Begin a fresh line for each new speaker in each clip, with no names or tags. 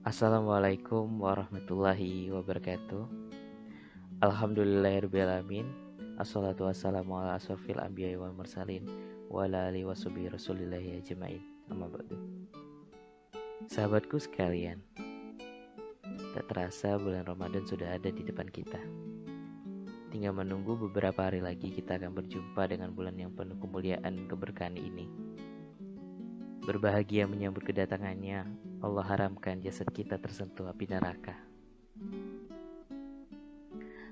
Assalamualaikum warahmatullahi wabarakatuh. Alhamdulillahirrahmanirrahim. Assalatu wassalamu ala asrofil anbiya wal mursalin wa ala alihi washabihi rasulillahi ajmain. Amma ba'du. Sahabatku sekalian, tak terasa bulan Ramadan sudah ada di depan kita. Tinggal menunggu beberapa hari lagi kita akan berjumpa dengan bulan yang penuh kemuliaan dan keberkahan ini. Berbahagia menyambut kedatangannya, Allah haramkan jasad kita tersentuh api neraka.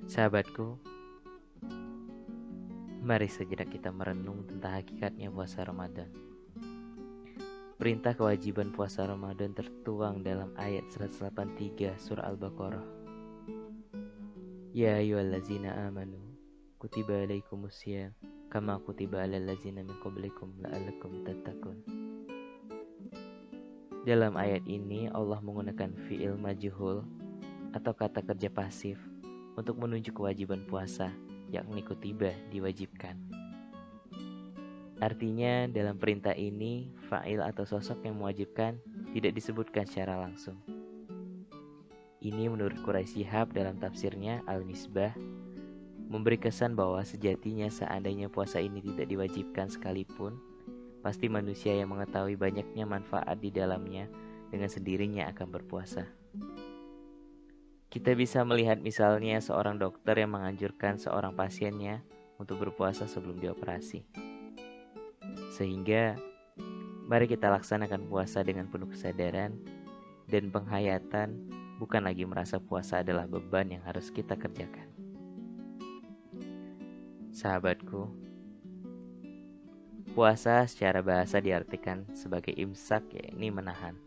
Sahabatku, mari sejenak kita merenung tentang hakikatnya puasa Ramadan. Perintah kewajiban puasa Ramadan tertuang dalam ayat 183 surah Al-Baqarah. Ya ayyuhallazina amanu kutiba alaikumusiyam kama kutiba alal ladzina min qablikum la'allakum tattaqun. Dalam ayat ini Allah menggunakan fi'il majhul atau kata kerja pasif untuk menunjuk kewajiban puasa, yakni kutiba, diwajibkan. Artinya dalam perintah ini fa'il atau sosok yang mewajibkan tidak disebutkan secara langsung. Ini menurut Quraisy Shihab dalam tafsirnya Al-Misbah memberi kesan bahwa sejatinya seandainya puasa ini tidak diwajibkan sekalipun, pasti manusia yang mengetahui banyaknya manfaat di dalamnya dengan sendirinya akan berpuasa. Kita bisa melihat misalnya seorang dokter yang menganjurkan seorang pasiennya untuk berpuasa sebelum dioperasi. Sehingga, mari kita laksanakan puasa dengan penuh kesadaran dan penghayatan, bukan lagi merasa puasa adalah beban yang harus kita kerjakan. Sahabatku, puasa secara bahasa diartikan sebagai imsak, yakni menahan.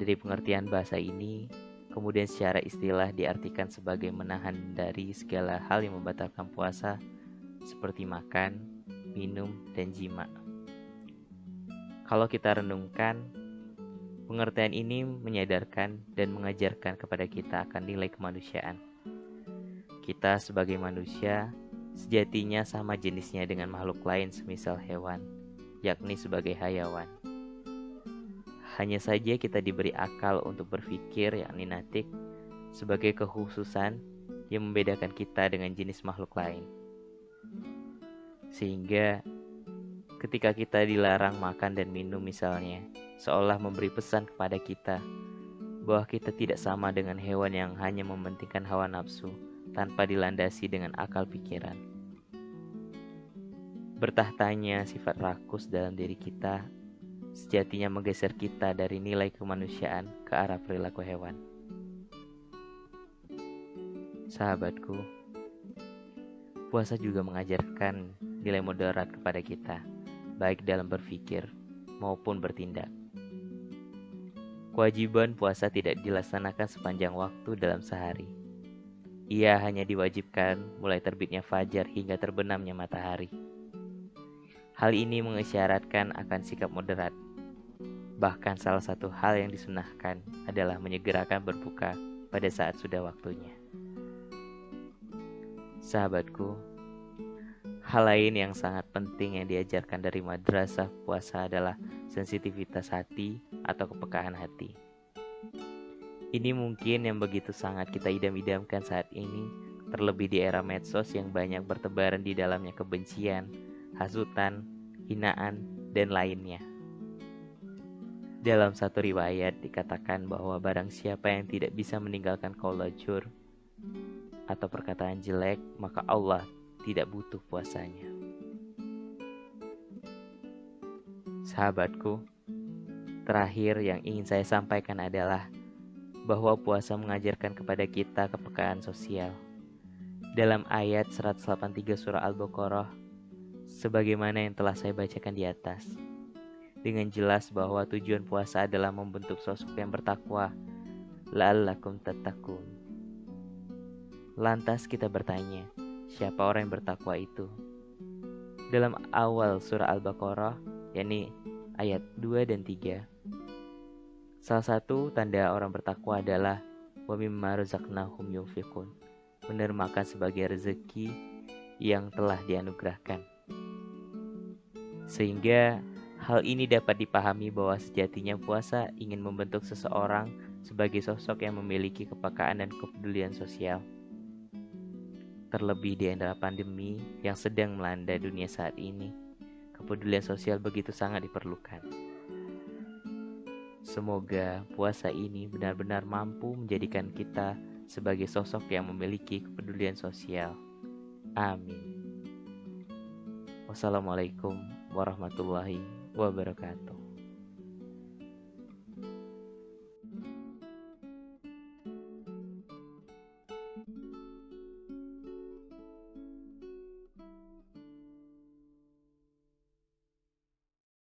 Dari pengertian bahasa ini, kemudian secara istilah diartikan sebagai menahan dari segala hal yang membatalkan puasa, seperti makan, minum, dan jima. Kalau kita renungkan, pengertian ini menyadarkan dan mengajarkan kepada kita akan nilai kemanusiaan. Kita sebagai manusia sejatinya sama jenisnya dengan makhluk lain semisal hewan, yakni sebagai hayawan. Hanya saja kita diberi akal untuk berpikir, yakni natik, sebagai kekhususan yang membedakan kita dengan jenis makhluk lain. Sehingga ketika kita dilarang makan dan minum misalnya, seolah memberi pesan kepada kita bahwa kita tidak sama dengan hewan yang hanya mementingkan hawa nafsu tanpa dilandasi dengan akal pikiran. Bertahtanya sifat rakus dalam diri kita sejatinya menggeser kita dari nilai kemanusiaan ke arah perilaku hewan. Sahabatku, puasa juga mengajarkan nilai moderat kepada kita, baik dalam berpikir maupun bertindak. Kewajiban puasa tidak dilaksanakan sepanjang waktu dalam sehari. Ia hanya diwajibkan mulai terbitnya fajar hingga terbenamnya matahari. Hal ini mengisyaratkan akan sikap moderat. Bahkan salah satu hal yang disunahkan adalah menyegerakan berbuka pada saat sudah waktunya. Sahabatku, hal lain yang sangat penting yang diajarkan dari madrasah puasa adalah sensitivitas hati atau kepekaan hati. Ini mungkin yang begitu sangat kita idam-idamkan saat ini, terlebih di era medsos yang banyak bertebaran di dalamnya kebencian, hasutan, hinaan, dan lainnya. Dalam satu riwayat dikatakan bahwa barang siapa yang tidak bisa meninggalkan qaul jur atau perkataan jelek, maka Allah tidak butuh puasanya. Sahabatku, terakhir yang ingin saya sampaikan adalah bahwa puasa mengajarkan kepada kita kepekaan sosial. Dalam ayat 183 surah Al-Baqarah, sebagaimana yang telah saya bacakan di atas, dengan jelas bahwa tujuan puasa adalah membentuk sosok yang bertakwa, la'allakum tattaqun. Lantas kita bertanya, siapa orang yang bertakwa itu? Dalam awal surah Al-Baqarah, yakni ayat 2 dan 3, salah satu tanda orang bertakwa adalah wa mimma razaqnahum yunfiqun, benar makan sebagai rezeki yang telah dianugerahkan. Sehingga Hal ini dapat dipahami bahwa sejatinya puasa ingin membentuk seseorang sebagai sosok yang memiliki kepekaan dan kepedulian sosial. Terlebih di era pandemi yang sedang melanda dunia saat ini, kepedulian sosial begitu sangat diperlukan. Semoga puasa ini benar-benar mampu menjadikan kita sebagai sosok yang memiliki kepedulian sosial. Amin. Wassalamualaikum warahmatullahi wabarakatuh.